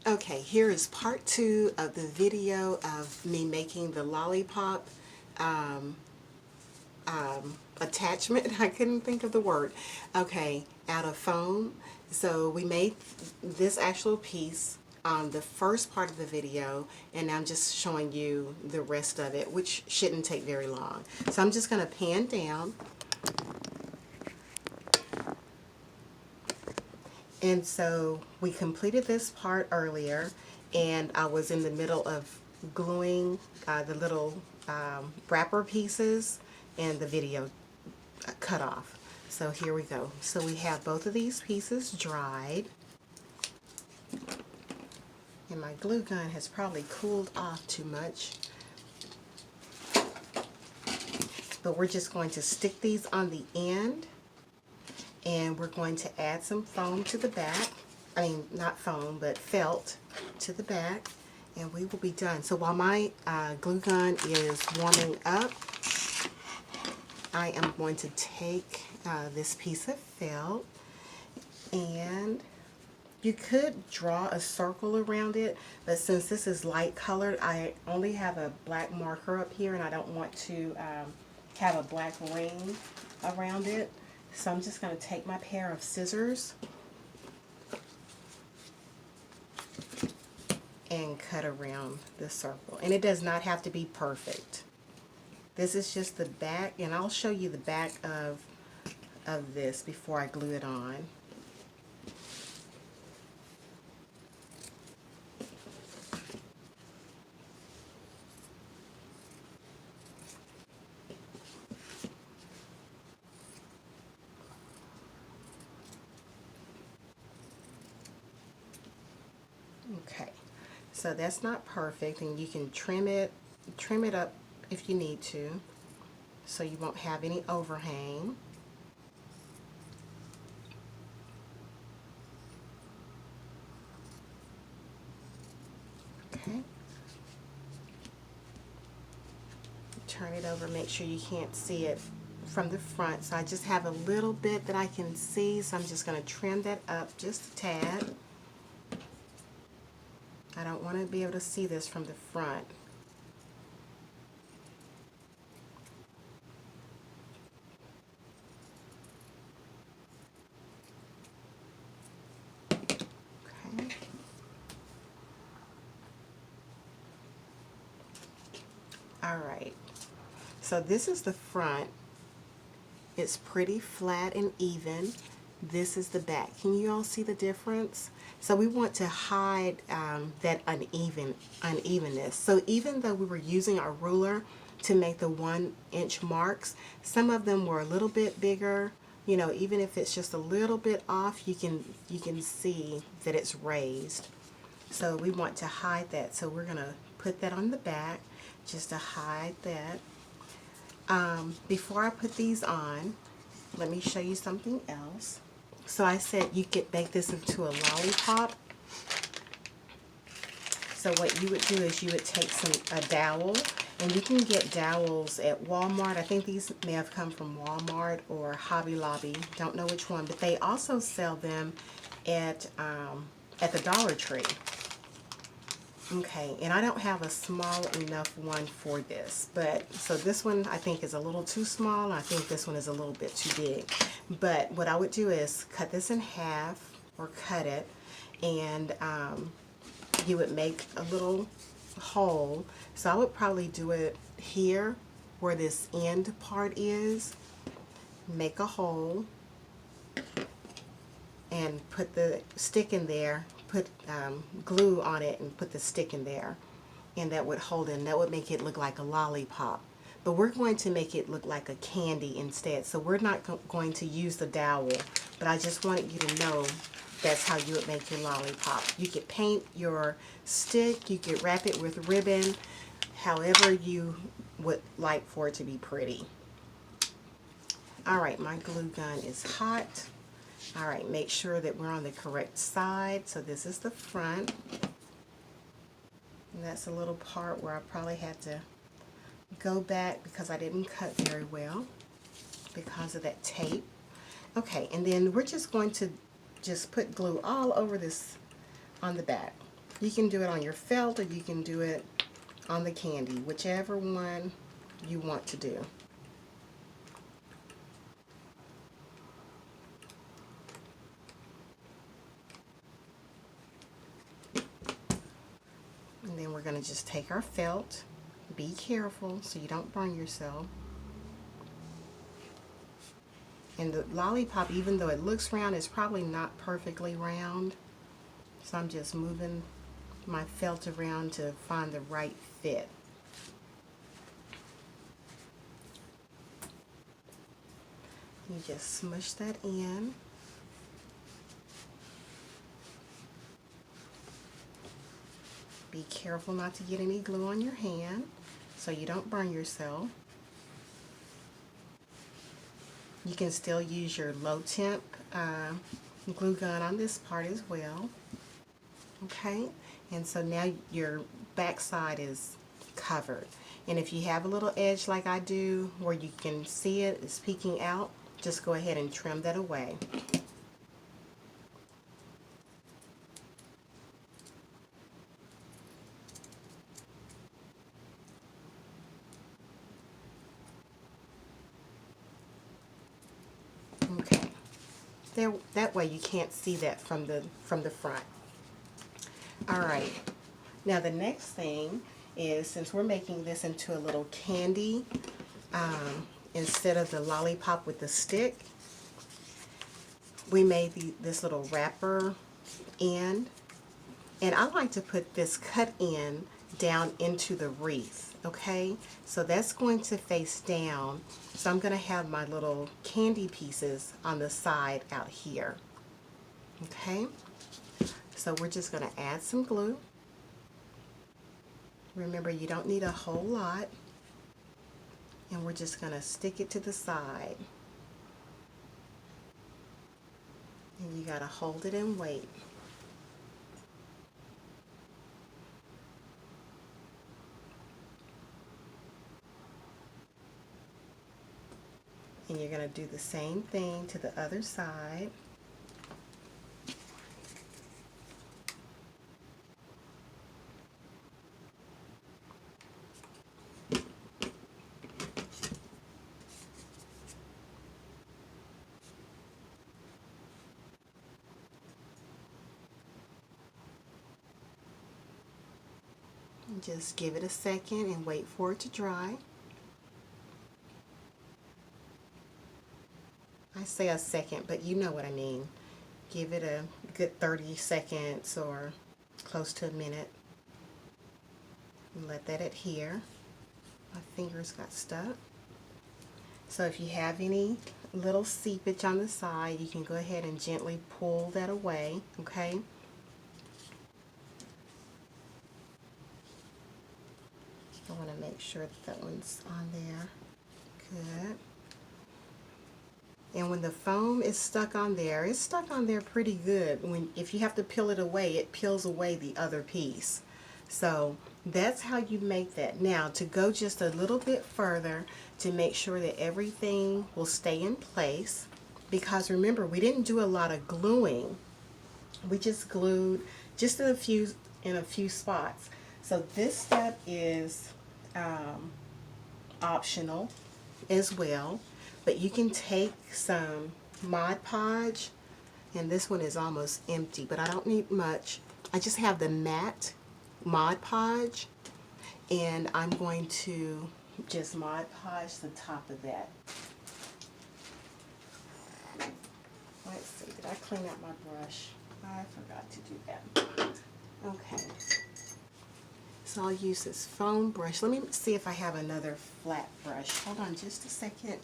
Okay, here is part 2 of the video of me making the lollipop um, attachment. I couldn't think of the word. Okay, out of foam. So we made this actual piece on the first part of the video, and I'm just showing you the rest of it, which shouldn't take very long. So I'm just going to pan down. And so we completed this part earlier, and I was in the middle of gluing the little wrapper pieces, and the video cut off. So here we go. So we have both of these pieces dried, and my glue gun has probably cooled off too much. But we're just going to stick these on the end, and we're going to add some foam to the back. I mean, not foam, but felt to the back, and we will be done. So while my glue gun is warming up, I am going to take this piece of felt, and you could draw a circle around it, but since this is light colored, I only have a black marker up here, and I don't want to have a black ring around it. So I'm just going to take my pair of scissors and cut around the circle. And it does not have to be perfect. This is just the back, and I'll show you the back of this before I glue it on. Okay, so that's not perfect, and you can trim it up if you need to, so you won't have any overhang. Okay, turn it over, make sure you can't see it from the front. So I just have a little bit that I can see, so I'm just going to trim that up just a tad. I don't want to be able to see this from the front. Okay. All right. So this is the front. It's pretty flat and even. This is the back. Can you all see the difference? So we want to hide that unevenness. So even though we were using our ruler to make the 1-inch marks, some of them were a little bit bigger. You know, even if it's just a little bit off, you can see that it's raised. So we want to hide that. So we're gonna put that on the back just to hide that. Before I put these on, let me show you something else. So I said you could make this into a lollipop. So what you would do is you would take a dowel, and you can get dowels at Walmart. I think these may have come from Walmart or Hobby Lobby. Don't know which one, but they also sell them at the Dollar Tree. Okay, and I don't have a small enough one for this, but so this one I think is a little too small, and I think this one is a little bit too big. But what I would do is cut this in half, or cut it, and you would make a little hole. So I would probably do it here where this end part is. Make a hole and put the stick in there, put glue on it and put the stick in there, and that would hold it, and that would make it look like a lollipop. But we're going to make it look like a candy instead, so we're not going to use the dowel, but I just wanted you to know that's how you would make your lollipop. You could paint your stick, you could wrap it with ribbon, however you would like for it to be pretty. Alright, my glue gun is hot. Alright, make sure that we're on the correct side. So this is the front. And that's a little part where I probably had to go back because I didn't cut very well because of that tape. Okay, and then we're just going to just put glue all over this on the back. You can do it on your felt or you can do it on the candy, whichever one you want to do. And then we're going to just take our felt. Be careful so you don't burn yourself. And the lollipop, even though it looks round, is probably not perfectly round. So I'm just moving my felt around to find the right fit. You just smush that in. Be careful not to get any glue on your hand so you don't burn yourself. You can still use your low temp glue gun on this part as well. Okay, and so now your back side is covered. And if you have a little edge like I do where you can see it's peeking out, just go ahead and trim that away. Okay, there, that way you can't see that from the front. All right, now the next thing is, since we're making this into a little candy, instead of the lollipop with the stick, we made this little wrapper end, and I like to put this cut end down into the wreath. Okay, so that's going to face down, so I'm going to have my little candy pieces on the side out here. Okay, so we're just going to add some glue. Remember, you don't need a whole lot, and we're just going to stick it to the side. And you got to hold it and wait. And you're going to do the same thing to the other side. Just give it a second and wait for it to dry. I say a second, but you know what I mean. Give it a good 30 seconds or close to a minute. And let that adhere. My fingers got stuck. So if you have any little seepage on the side, you can go ahead and gently pull that away, okay? I want to make sure that one's on there. Good. And when the foam is stuck on there, it's stuck on there pretty good. If you have to peel it away, it peels away the other piece. So that's how you make that. Now, to go just a little bit further to make sure that everything will stay in place, because remember, we didn't do a lot of gluing. We just glued just in a few spots. So this step is optional as well, but you can take some Mod Podge, and this one is almost empty, but I don't need much. I just have the matte Mod Podge, and I'm going to just Mod Podge the top of that. Let's see, did I clean out my brush? I forgot to do that. Okay. So I'll use this foam brush. Let me see if I have another flat brush. Hold on just a second.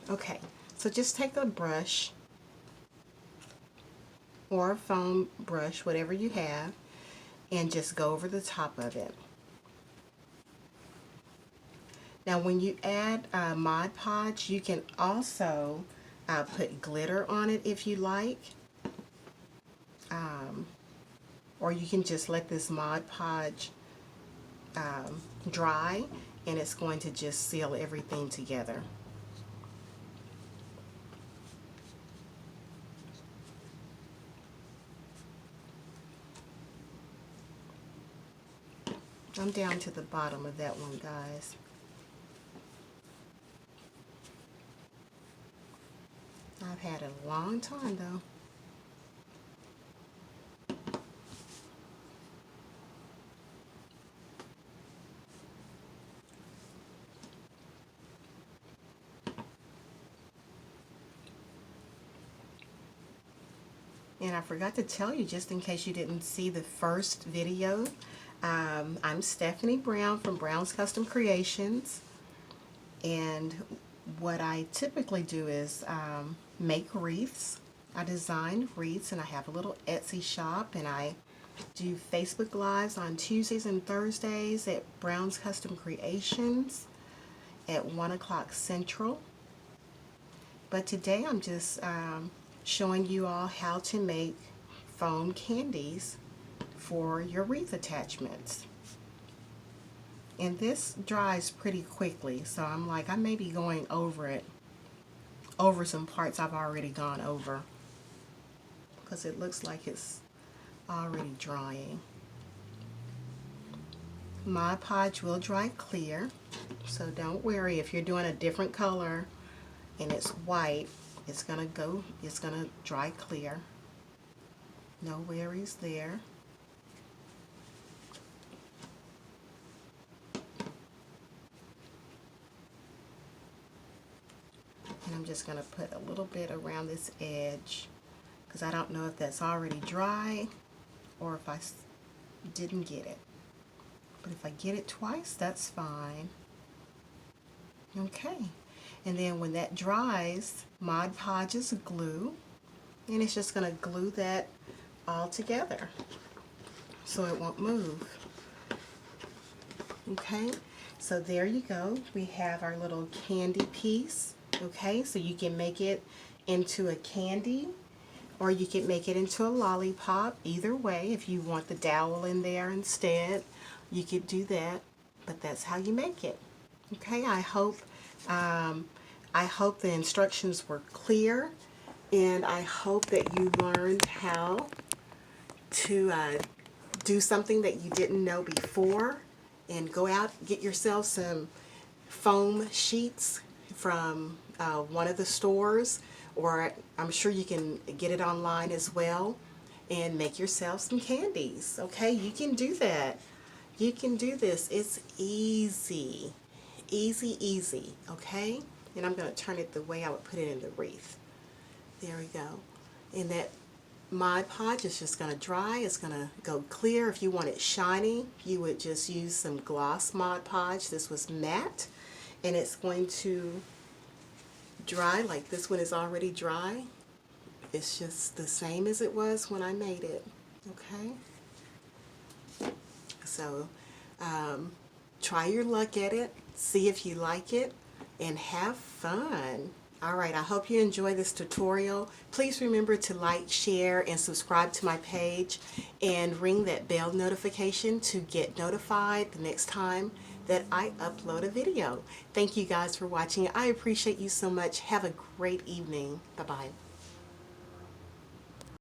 Okay, so just take a brush or a foam brush, whatever you have, and just go over the top of it. Now when you add Mod Podge, you can also put glitter on it if you like. Or you can just let this Mod Podge dry, and it's going to just seal everything together. I'm down to the bottom of that one, guys. I've had it a long time though. And I forgot to tell you, just in case you didn't see the first video, I'm Stephanie Brown from Brown's Custom Creations, and what I typically do is make wreaths. I design wreaths, and I have a little Etsy shop, and I do Facebook Lives on Tuesdays and Thursdays at Brown's Custom Creations at 1 o'clock Central. But today I'm just showing you all how to make foam candies for your wreath attachments. And this dries pretty quickly, so I'm like, I may be going over some parts I've already gone over, because it looks like it's already drying. Mod Podge will dry clear, so don't worry if you're doing a different color and it's white, it's gonna dry clear. No worries there. And I'm just gonna put a little bit around this edge, because I don't know if that's already dry or if I didn't get it. But if I get it twice, that's fine. Okay. And then when that dries, Mod Podge is glue, and it's just going to glue that all together so it won't move. Okay, so there you go. We have our little candy piece. Okay, so you can make it into a candy, or you can make it into a lollipop. Either way, if you want the dowel in there instead, you could do that, but that's how you make it. Okay, I hope the instructions were clear, and I hope that you learned how to do something that you didn't know before, and go out, get yourself some foam sheets from one of the stores, or I'm sure you can get it online as well, and make yourself some candies. Okay, you can do that. You can do this. It's easy. Easy, easy. Okay? And I'm going to turn it the way I would put it in the wreath. There we go. And that Mod Podge is just going to dry. It's going to go clear. If you want it shiny, you would just use some gloss Mod Podge. This was matte, and it's going to dry like this one is already dry. It's just the same as it was when I made it. Okay? So try your luck at it, see if you like it, and have fun. Alright, I hope you enjoy this tutorial. Please remember to like, share, and subscribe to my page, and ring that bell notification to get notified the next time that I upload a video. Thank you guys for watching. I appreciate you so much. Have a great evening. Bye-bye.